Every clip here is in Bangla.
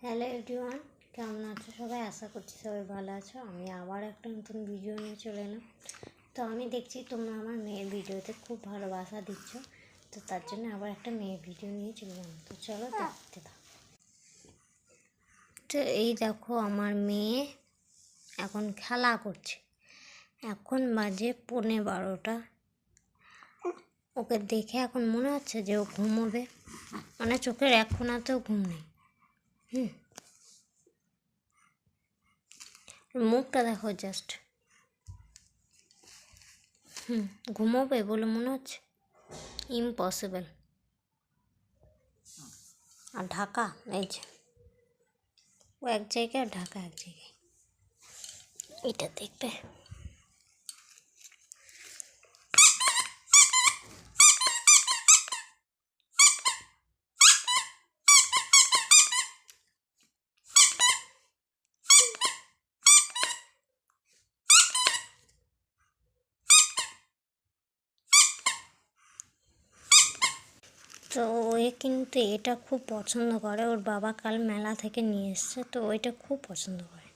হ্যালো এভরিওয়ান, কেমন আছো সবাই? আশা করছি সবাই ভালো আছো। আমি আবার একটা নতুন ভিডিও নিয়ে চলে এলাম। তো আমি দেখছি তোমরা আমার মেয়ের ভিডিওতে খুব ভালোবাসা দিচ্ছ, তো তার জন্য আবার একটা মেয়ের ভিডিও নিয়ে চলে এলাম। তো চলো দেখতে দাও। তো এই দেখো, আমার মেয়ে এখন খেলা করছে। এখন বাজে 11:15। ওকে দেখে এখন মনে হচ্ছে যে ও ঘুমোবে, মানে চোখের এক কোণাতেও ঘুম নেই। মুখটা দেখো জাস্ট। ঘুমোবে বলে মনে হচ্ছে? ইম্পসিবল। আর ঢাকা এই যে, ও এক জায়গায় আর ঢাকা এক জায়গায়। এটা দেখবে। তো ওই কিন্তু এটা খুব পছন্দ করে। ওর বাবা কাল মেলা থেকে নিয়ে এসছে, তো ওইটা খুব পছন্দ করে।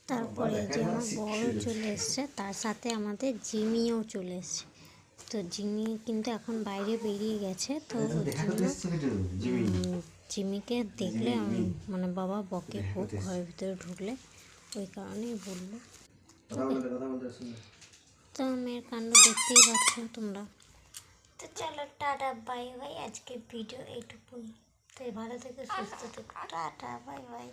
তারপরে যে আমার বড় চলে এসছে, তার সাথে আমাদের জিমিও চলে এসছে। তো জিমি কিন্তু এখন বাইরে বেরিয়ে গেছে, তো ওর জন্য জিমিকে দেখলে মানে বাবা বকে খুব ঘরের ভিতরে ঢুকলে, ওই কারণেই বললো। তো মেয়ের কাণ্ড দেখতেই পাচ্ছ তোমরা। তো চলো টাটা বাই বাই, আজকে ভিডিও এইটুকুই। তো ভালো থেকে সুস্থ থেকো, টাটা বাই বাই।